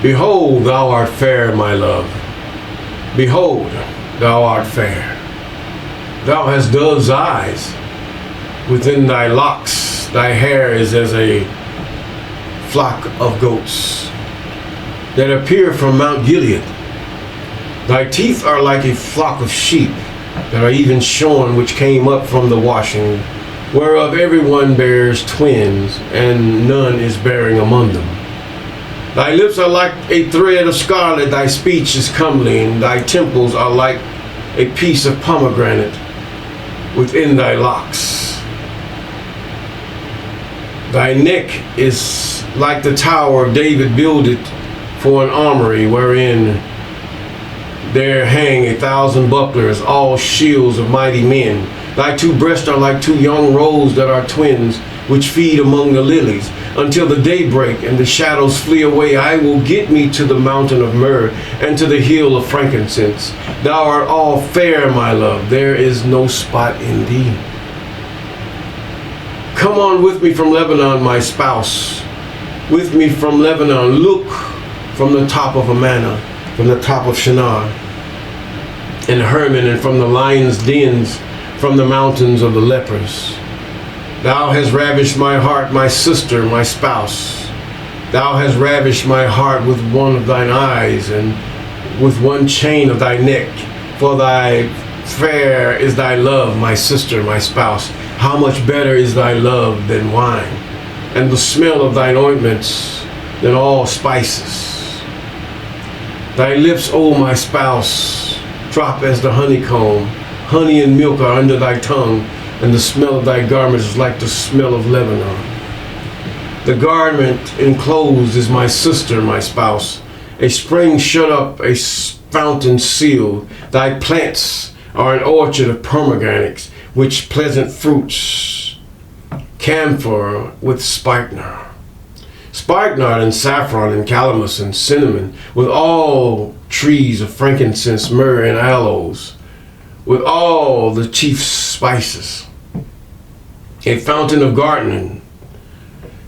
Behold, thou art fair, my love. Behold, thou art fair. Thou hast dove's eyes. Within thy locks, thy hair is as a flock of goats that appear from Mount Gilead. Thy teeth are like a flock of sheep that are even shorn, which came up from the washing, whereof every one bears twins, and none is bearing among them. Thy lips are like a thread of scarlet, thy speech is comely, and thy temples are like a piece of pomegranate within thy locks. Thy neck is like the tower of David builded for an armory, wherein there hang 1,000 bucklers, all shields of mighty men. Thy two breasts are like two young roes that are twins, which feed among the lilies. Until the day break and the shadows flee away, I will get me to the mountain of myrrh and to the hill of frankincense. Thou art all fair, my love, there is no spot in thee. Come on with me from Lebanon, my spouse. With me from Lebanon, look from the top of Amana, from the top of Shinar and Hermon, and from the lion's dens, from the mountains of the lepers. Thou hast ravished my heart, my sister, my spouse. Thou hast ravished my heart with one of thine eyes, and with one chain of thy neck. For thy fair is thy love, my sister, my spouse. How much better is thy love than wine, and the smell of thine ointments than all spices. Thy lips, O my spouse, drop as the honeycomb. Honey and milk are under thy tongue, and the smell of thy garments is like the smell of Lebanon. The garment enclosed is my sister, my spouse. A spring shut up, a fountain sealed. Thy plants are an orchard of pomegranates, which pleasant fruits, camphor with spikenard. Spikenard and saffron and calamus and cinnamon, with all trees of frankincense, myrrh, and aloes, with all the chief spices. A fountain of gardening,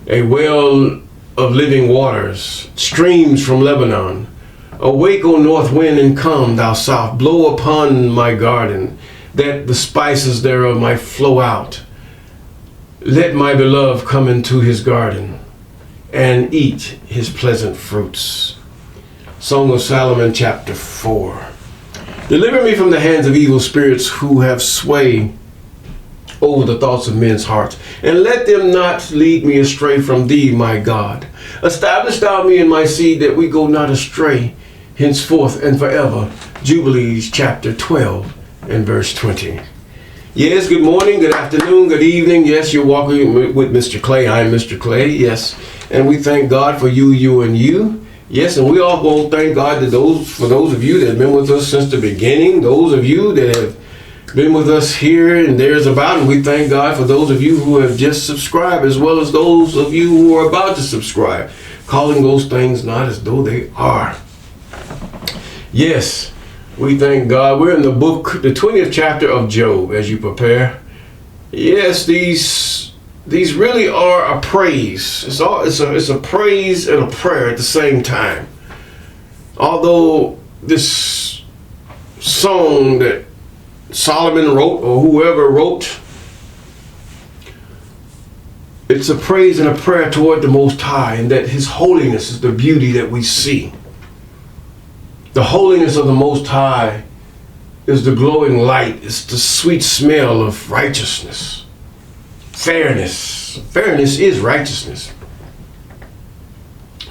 a well of living waters, streams from Lebanon. Awake, O north wind, and come, thou south, blow upon my garden, that the spices thereof might flow out. Let my beloved come into his garden, and eat his pleasant fruits. Song of Solomon, chapter 4. Deliver me from the hands of evil spirits who have sway over the thoughts of men's hearts, and let them not lead me astray from thee, my God. Establish thou me and my seed, that we go not astray henceforth and forever. Jubilees, chapter 12 and verse 20. Yes, good morning, good afternoon, good evening. Yes, you're walking with Mr. Clay. I'm Mr. Clay, yes. And we thank God for you, you, and you. Yes, and we all will thank God for those of you that have been with us since the beginning, those of you that have been with us here and there's about, and we thank God for those of you who have just subscribed, as well as those of you who are about to subscribe, calling those things not as though they are. Yes, we thank God. We're in the book, the 20th chapter of Job, as you prepare. Yes, these really are a praise. It's a praise and a prayer at the same time. Although this song that Solomon wrote, or whoever wrote, it's a praise and a prayer toward the Most High, and that His holiness is the beauty that we see. The holiness of the Most High is the glowing light. It's the sweet smell of righteousness. Fairness. Fairness is righteousness.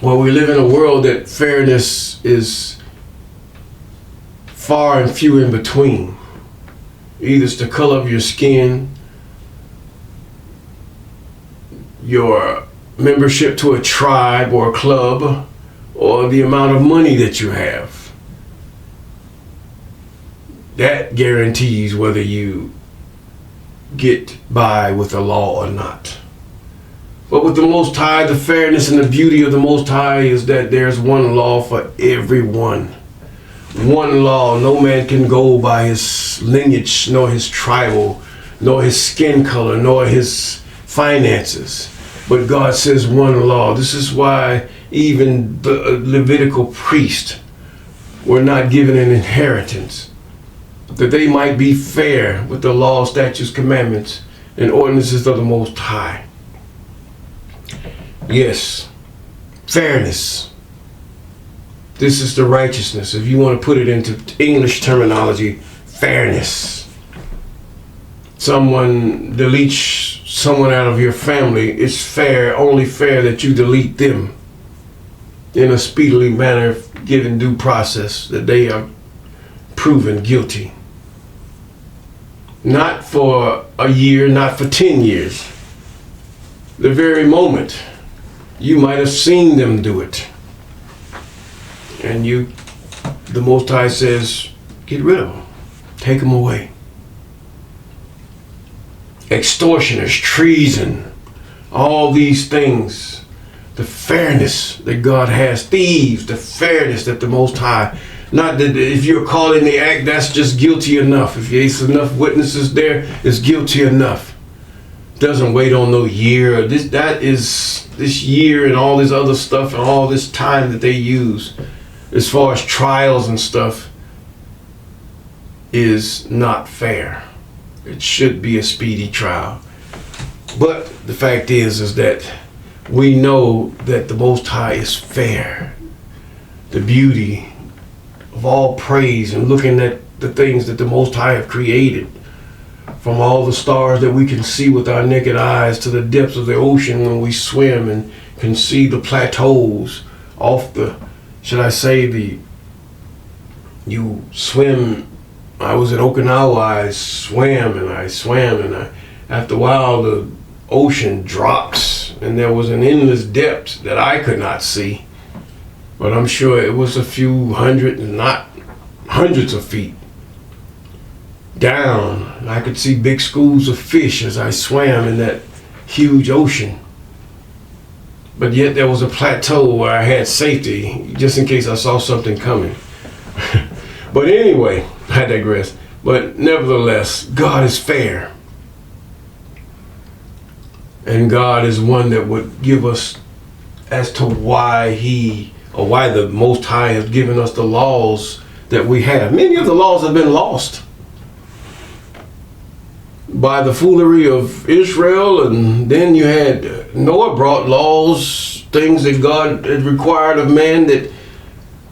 Well, we live in a world that fairness is far and few in between. Either it's the color of your skin, your membership to a tribe or a club, or the amount of money that you have. That guarantees whether you get by with the law or not. But with the Most High, the fairness and the beauty of the Most High is that there's one law for everyone. One law. No man can go by his lineage, nor his tribal, nor his skin color, nor his finances. But God says one law. This is why even the Levitical priests were not given an inheritance, that they might be fair with the law, statutes, commandments, and ordinances of the Most High. Yes, fairness. This is the righteousness. If you want to put it into English terminology, fairness. Someone deletes someone out of your family, it's fair, only fair that you delete them in a speedily manner, given due process, that they are proven guilty. Not for a year, not for 10 years. The very moment you might have seen them do it. And the Most High says, get rid of them. Take them away. Extortioners, treason, all these things. The fairness that God has. Thieves, the fairness that the Most High. Not that if you're caught in the act, that's just guilty enough. If there's enough witnesses there, it's guilty enough. Doesn't wait on no year. This year and all this other stuff and all this time that they use as far as trials and stuff is not fair. It should be a speedy trial. But the fact is that we know that the Most High is fair. The beauty of all praise and looking at the things that the Most High have created, from all the stars that we can see with our naked eyes to the depths of the ocean when we swim and can see the plateaus off the, you swim. I was in Okinawa, I swam and after a while the ocean drops and there was an endless depth that I could not see. But I'm sure it was a few hundred, not hundreds of feet down. I could see big schools of fish as I swam in that huge ocean. But yet there was a plateau where I had safety, just in case I saw something coming. But anyway, I digress. But nevertheless, God is fair. And God is one that would give us as to why the Most High has given us the laws that we have. Many of the laws have been lost by the foolery of Israel, and then you had Noah brought laws, things that God had required of man that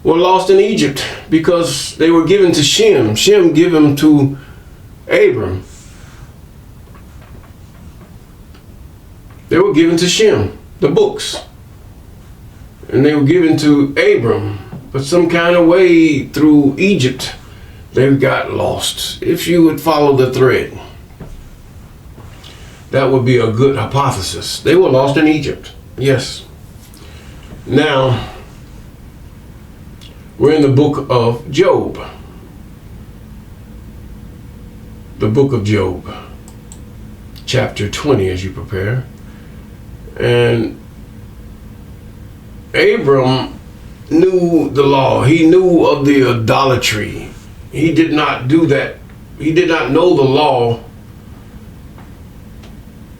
were lost in Egypt because they were given to Shem. Shem gave them to Abram. They were given to Shem, the books. And they were given to Abram, but some kind of way through Egypt, they got lost. If you would follow the thread, that would be a good hypothesis. They were lost in Egypt, yes. Now, we're in the book of Job. The book of Job, chapter 20 as you prepare. And Abram knew the law. He knew of the idolatry. He did not do that. He did not know the law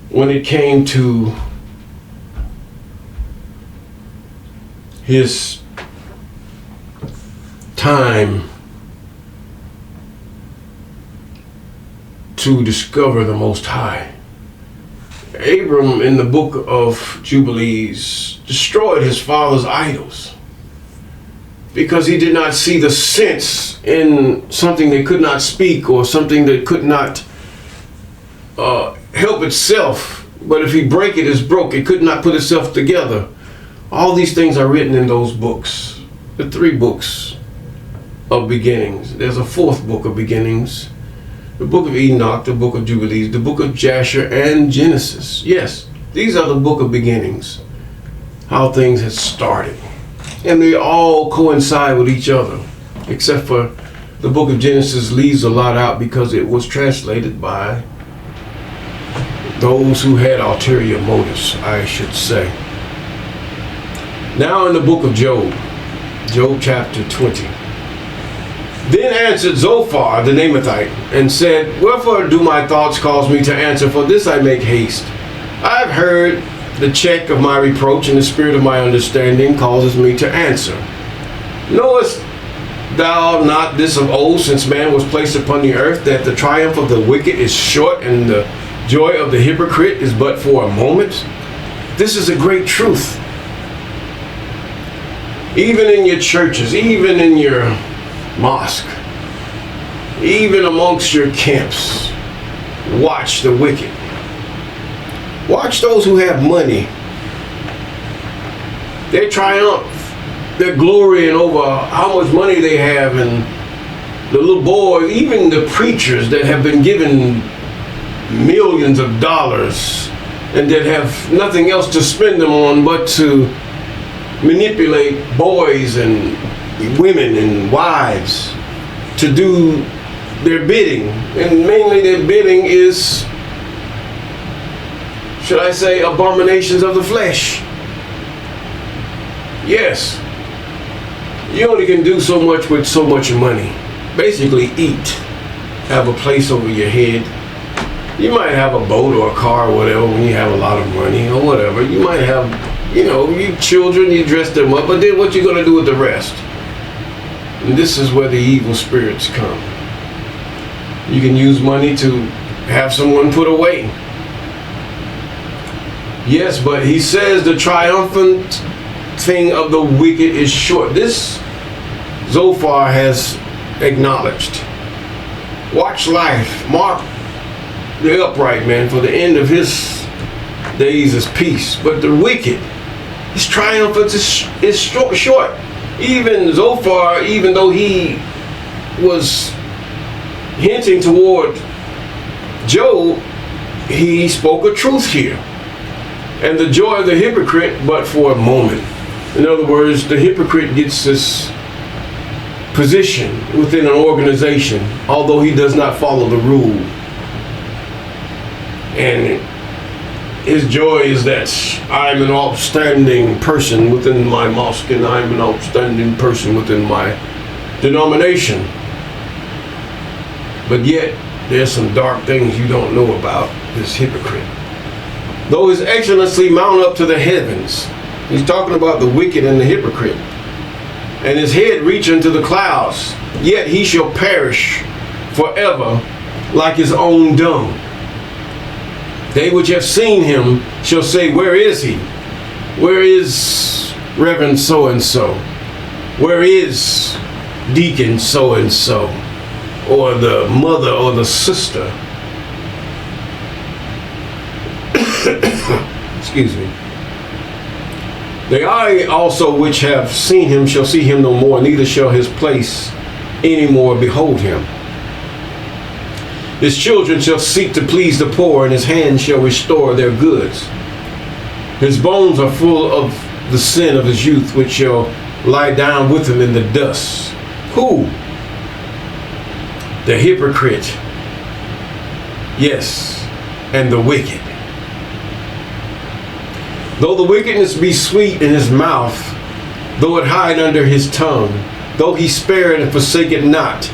when it came to his time to discover the Most High. Abram, in the book of Jubilees, destroyed his father's idols because he did not see the sense in something that could not speak or something that could not help itself. But if he break it, it's broke. It could not put itself together. All these things are written in those books, the 3 books of beginnings. There's a 4th book of beginnings, the book of Enoch, the book of Jubilees, the book of Jasher, and Genesis. Yes, these are the book of beginnings, how things had started. And they all coincide with each other, except for the book of Genesis leaves a lot out because it was translated by those who had ulterior motives, I should say. Now in the book of Job, Job chapter 20. Then answered Zophar the Naamathite, and said, Wherefore do my thoughts cause me to answer? For this I make haste. I have heard, the check of my reproach and the spirit of my understanding causes me to answer. Knowest thou not this of old, since man was placed upon the earth, that the triumph of the wicked is short, and the joy of the hypocrite is but for a moment? This is a great truth. Even in your churches, even in your mosque, even amongst your camps, watch the wicked. Watch those who have money. They triumph. They're glorying over how much money they have, and the little boys, even the preachers that have been given millions of dollars and that have nothing else to spend them on but to manipulate boys and women and wives to do their bidding. And mainly their bidding is, should I say, abominations of the flesh. Yes. You only can do so much with so much money. Basically eat, have a place over your head. You might have a boat or a car or whatever when you have a lot of money or whatever. You might have, you children, you dress them up, but then what you gonna do with the rest? And this is where the evil spirits come. You can use money to have someone put away. Yes, but he says the triumphant thing of the wicked is short. This Zophar has acknowledged. Watch life. Mark the upright man, for the end of his days is peace. But the wicked, his triumphance is short. Even Zophar, even though he was hinting toward Job, he spoke a truth here. And the joy of the hypocrite, but for a moment. In other words, the hypocrite gets this position within an organization, although he does not follow the rule. And his joy is that I'm an outstanding person within my mosque, and I'm an outstanding person within my denomination. But yet, there's some dark things you don't know about this hypocrite. Though his excellency mount up to the heavens, he's talking about the wicked and the hypocrite, and his head reach into the clouds, yet he shall perish forever like his own dung. They which have seen him shall say, where is he? Where is Reverend so-and-so? Where is Deacon so-and-so? Or the mother or the sister? Excuse me. The eye also which have seen him shall see him no more, neither shall his place any more behold him. His children shall seek to please the poor, and his hands shall restore their goods. His bones are full of the sin of his youth, which shall lie down with him in the dust. Who? The hypocrite. Yes, and the wicked. Though the wickedness be sweet in his mouth, though it hide under his tongue, though he spare it and forsake it not,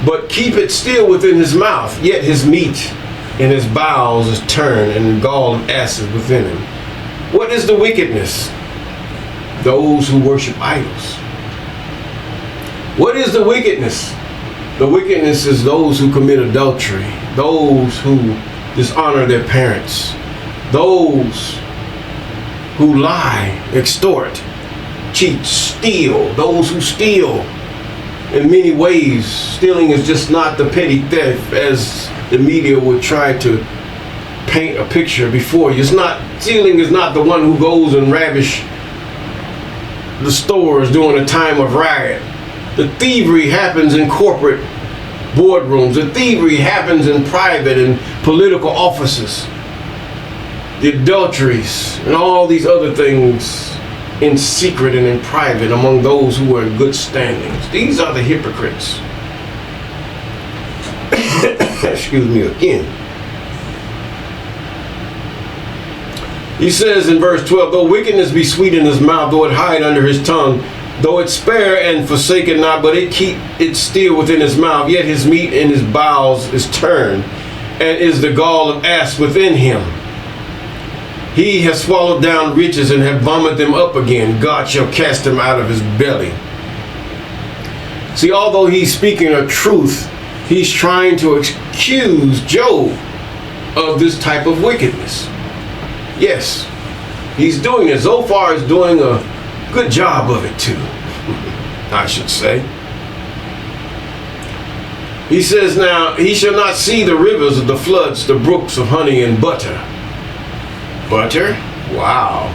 but keep it still within his mouth, yet his meat in his bowels is turned, and gall of asses within him. What is the wickedness? Those who worship idols. What is the wickedness? The wickedness is those who commit adultery, those who dishonor their parents, those who lie, extort, cheat, steal, those who steal. In many ways, stealing is just not the petty theft as the media would try to paint a picture before you. Stealing is not the one who goes and ravish the stores during a time of riot. The thievery happens in corporate boardrooms. The thievery happens in private and political offices. The adulteries and all these other things in secret and in private among those who are in good standings. These are the hypocrites. Excuse me again. He says in verse 12, though wickedness be sweet in his mouth, though it hide under his tongue, though it spare and forsake it not, but it keep it still within his mouth, yet his meat in his bowels is turned, and is the gall of ass within him. He has swallowed down riches and have vomited them up again. God shall cast them out of his belly. See, although he's speaking a truth, he's trying to accuse Job of this type of wickedness. Yes, he's doing it. Zophar is doing a good job of it too, I should say. He says, now, he shall not see the rivers of the floods, the brooks of honey and butter. Butter? Wow.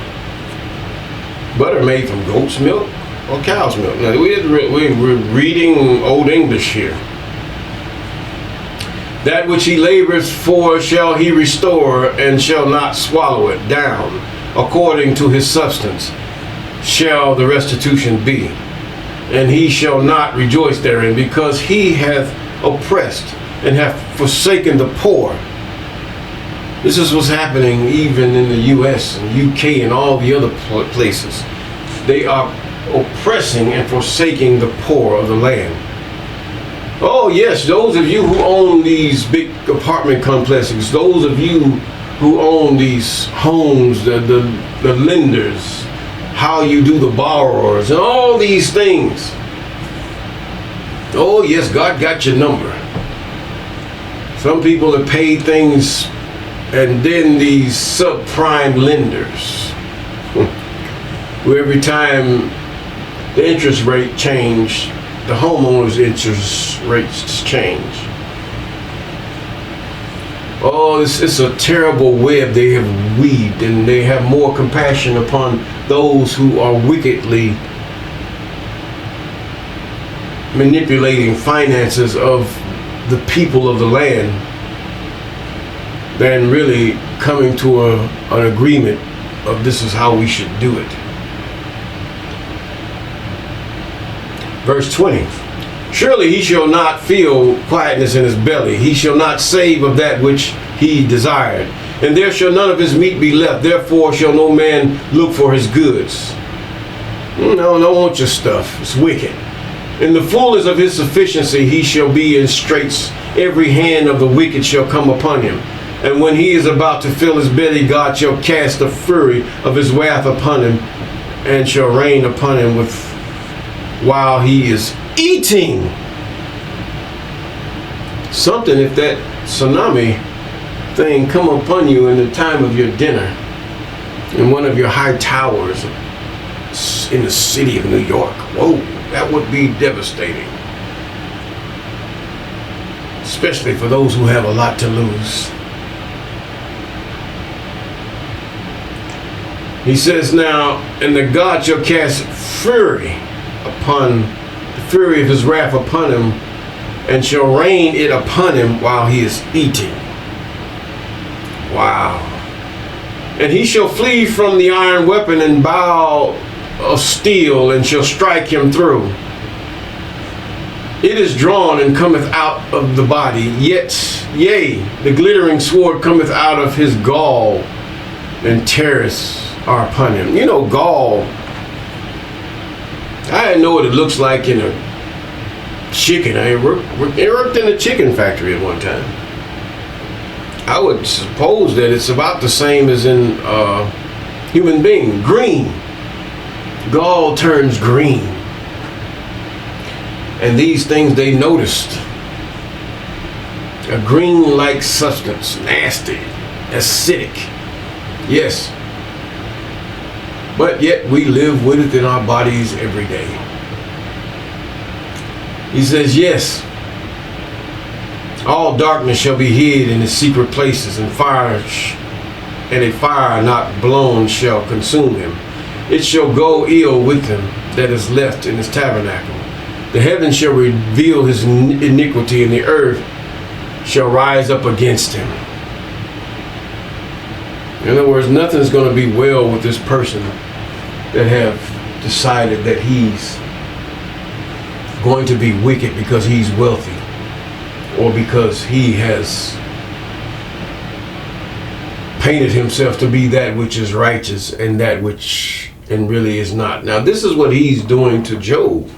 Butter made from goat's milk or cow's milk? Now, we're reading Old English here. That which he labors for shall he restore, and shall not swallow it down. According to his substance shall the restitution be. And he shall not rejoice therein, because he hath oppressed and hath forsaken the poor. This is what's happening even in the US and UK and all the other places. They are oppressing and forsaking the poor of the land. Oh yes, those of you who own these big apartment complexes, those of you who own these homes, the lenders, how you do the borrowers, and all these things. Oh yes, God got your number. Some people have paid things, and then these subprime lenders, where every time the interest rate changed, the homeowner's interest rates change. Oh, it's a terrible web they have weaved, and they have more compassion upon those who are wickedly manipulating finances of the people of the land than really coming to an agreement of this is how we should do it. Verse 20. Surely he shall not feel quietness in his belly. He shall not save of that which he desired. And there shall none of his meat be left. Therefore shall no man look for his goods. No, don't want your stuff. It's wicked. In the fullness of his sufficiency he shall be in straits. Every hand of the wicked shall come upon him. And when he is about to fill his belly, God shall cast the fury of his wrath upon him, and shall rain upon him while he is eating. Something if that tsunami thing come upon you in the time of your dinner in one of your high towers in the city of New York. Whoa, that would be devastating. Especially for those who have a lot to lose. He says now, and the God shall cast fury upon the fury of his wrath upon him, and shall rain it upon him while he is eating. Wow. And he shall flee from the iron weapon and bow of steel, and shall strike him through. It is drawn and cometh out of the body, yea, the glittering sword cometh out of his gall, and terrors are upon him. You know, gall, I didn't know what it looks like in a chicken. I worked in a chicken factory at one time. I would suppose that it's about the same as in human being. Green. Gall turns green. And these things they noticed. A green-like substance. Nasty. Acidic. Yes. But yet we live with it in our bodies every day. He says, yes, all darkness shall be hid in the secret places, and a fire not blown shall consume him. It shall go ill with him that is left in his tabernacle. The heavens shall reveal his iniquity, and the earth shall rise up against him. In other words, nothing's going to be well with this person that have decided that he's going to be wicked because he's wealthy, or because he has painted himself to be that which is righteous and that which and really is not. Now this is what he's doing to Job.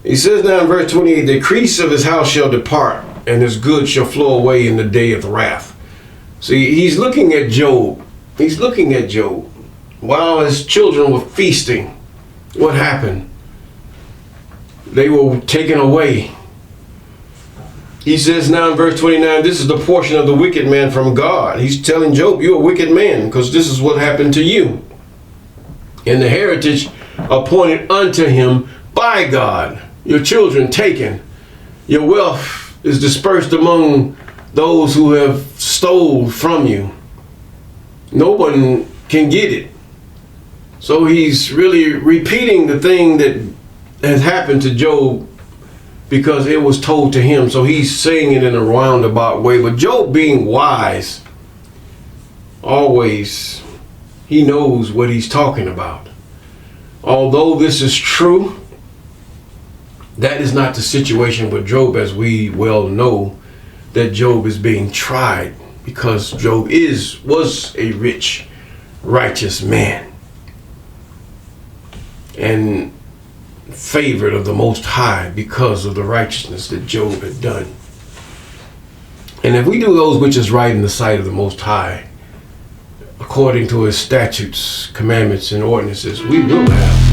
He says now in verse 28, the increase of his house shall depart, and his goods shall flow away in the day of wrath. See, he's looking at Job He's looking at Job. While his children were feasting, what happened? They were taken away. He says now in verse 29, this is the portion of the wicked man from God. He's telling Job, you're a wicked man, because this is what happened to you. And the heritage appointed unto him by God. Your children taken. Your wealth is dispersed among those who have stole from you. No one can get it. So he's really repeating the thing that has happened to Job because it was told to him. So he's saying it in a roundabout way. But Job, being wise, always, he knows what he's talking about. Although this is true, that is not the situation with Job, as we well know that Job is being tried, because Job was a rich, righteous man and favored of the Most High because of the righteousness that Job had done. And if we do those which is right in the sight of the Most High, according to his statutes, commandments, and ordinances, we will have